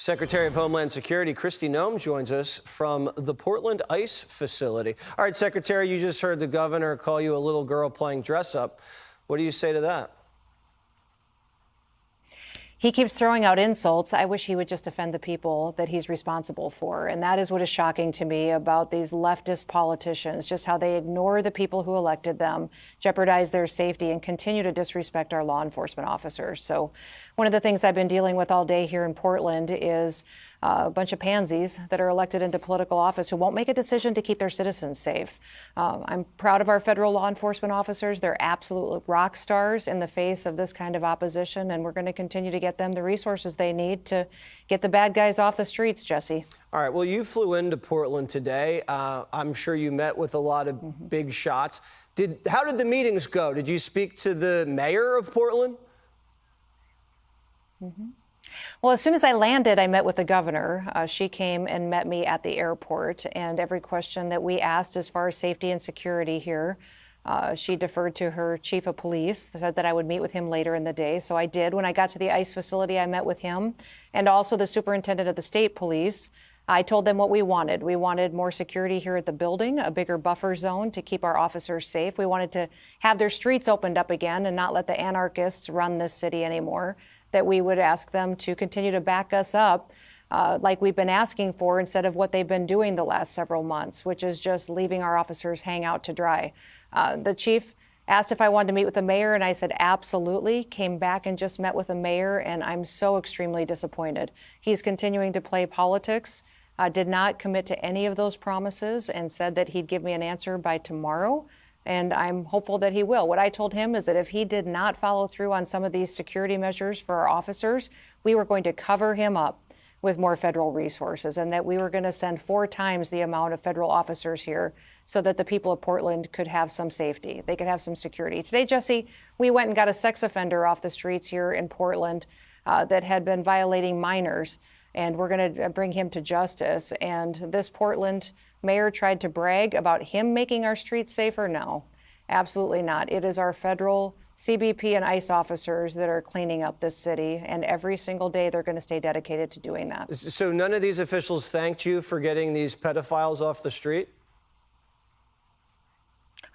Secretary of Homeland Security Kristi Noem joins us from the Portland ICE facility. All right, Secretary, you just heard the governor call you a little girl playing dress up. What do you say to that? He keeps throwing out insults. I wish he would just defend the people that he's responsible for. And that is what is shocking to me about these leftist politicians, just how they ignore the people who elected them, jeopardize their safety, and continue to disrespect our law enforcement officers. So one of the things I've been dealing with all day here in Portland is a bunch of pansies that are elected into political office who won't make a decision to keep their citizens safe. I'm proud of our federal law enforcement officers. They're absolute rock stars in the face of this kind of opposition, and we're going to continue to get them the resources they need to get the bad guys off the streets, Jesse. All right, well, you flew into Portland today. I'm sure you met with a lot of big shots. How did the meetings go? Did you speak to the mayor of Portland? Well, as soon as I landed, I met with the governor. She came and met me at the airport, and every question that we asked as far as safety and security here, she deferred to her chief of police, said that I would meet with him later in the day. So I did. When I got to the ICE facility, I met with him and also the superintendent of the state police. I told them what we wanted. We wanted more security here at the building, a bigger buffer zone to keep our officers safe. We wanted to have their streets opened up again and not let the anarchists run this city anymore. That we would ask them to continue to back us up like we've been asking for instead of what they've been doing the last several months, which is just leaving our officers hang out to dry. The chief asked if I wanted to meet with the mayor, and I said absolutely. Came back and just met with the mayor, and I'm so extremely disappointed. He's continuing to play politics, did not commit to any of those promises, and said that he'd give me an answer by tomorrow. And I'm hopeful that he will. What I told him is that if he did not follow through on some of these security measures for our officers, we were going to cover him up with more federal resources, and that we were going to send 4 times the amount of federal officers here so that the people of Portland could have some safety. They could have some security. Today, Jesse, we went and got a sex offender off the streets here in Portland that had been violating minors, and we're going to bring him to justice. And this Portland mayor tried to brag about him making our streets safer. No, absolutely not. It is our federal CBP and ICE officers that are cleaning up this city, and every single day they're going to stay dedicated to doing that. So none of these officials thanked you for getting these pedophiles off the street?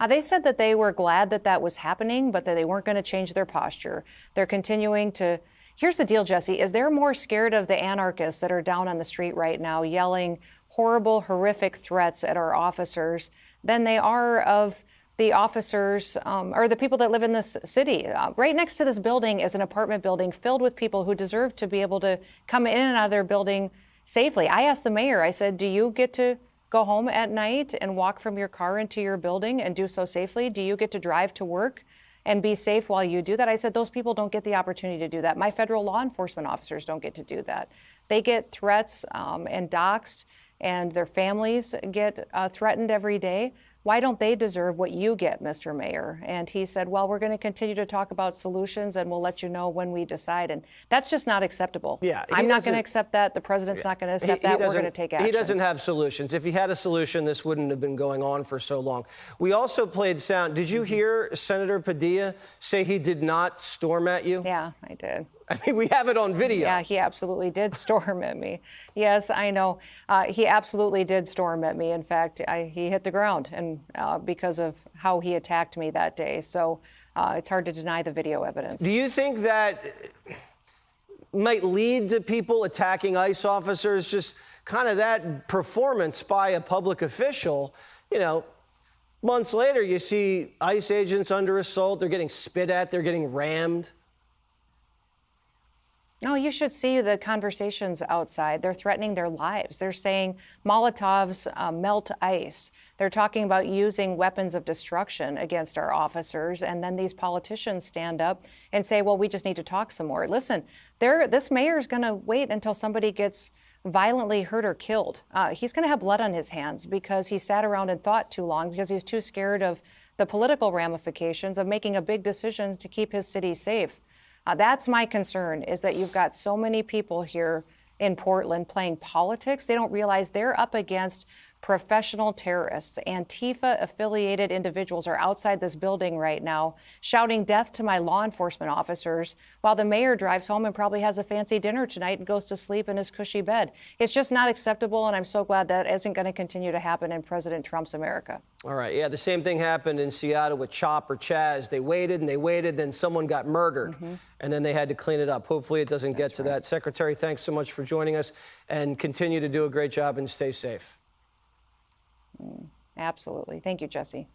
They said that they were glad that that was happening, but that they weren't going to change their posture. They're continuing to. Here's the deal, Jesse, is they're more scared of the anarchists that are down on the street right now yelling horrible, horrific threats at our officers than they are of the officers or the people that live in this city. Right next to this building is an apartment building filled with people who deserve to be able to come in and out of their building safely. I asked the mayor, I said, do you get to go home at night and walk from your car into your building and do so safely? Do you get to drive to work and be safe while you do that? I said, those people don't get the opportunity to do that. My federal law enforcement officers don't get to do that. They get threats and doxxed, and their families get threatened every day. Why don't they deserve what you get, Mr. Mayor? And he said, well, we're going to continue to talk about solutions, and we'll let you know when we decide. And that's just not acceptable. Yeah, I'm not going to accept that. The president's not going to accept that. We're going to take action. He doesn't have solutions. If he had a solution, this wouldn't have been going on for so long. We also played sound. Did you hear Senator Padilla say he did not storm at you? Yeah, I did. I mean, we have it on video. Yeah, he absolutely did storm at me. Yes, I know. He absolutely did storm at me. In fact, he hit the ground and because of how he attacked me that day. So it's hard to deny the video evidence. Do you think that might lead to people attacking ICE officers? Just kind of that performance by a public official, you know, months later, you see ICE agents under assault. They're getting spit at. They're getting rammed. No, you should see the conversations outside. They're threatening their lives. They're saying Molotovs melt ice. They're talking about using weapons of destruction against our officers. And then these politicians stand up and say, well, we just need to talk some more. Listen, this mayor is going to wait until somebody gets violently hurt or killed. He's going to have blood on his hands because he sat around and thought too long, because he's too scared of the political ramifications of making a big decision to keep his city safe. That's my concern, is that you've got so many people here in Portland playing politics. They don't realize they're up against professional terrorists. Antifa-affiliated individuals are outside this building right now shouting death to my law enforcement officers while the mayor drives home and probably has a fancy dinner tonight and goes to sleep in his cushy bed. It's just not acceptable, and I'm so glad that isn't going to continue to happen in President Trump's America. All right. Yeah, the same thing happened in Seattle with Chop or Chaz. They waited and they waited, then someone got murdered, and then they had to clean it up. Hopefully it doesn't get to that. Secretary, thanks so much for joining us, and continue to do a great job and stay safe. Absolutely. Thank you, Jesse.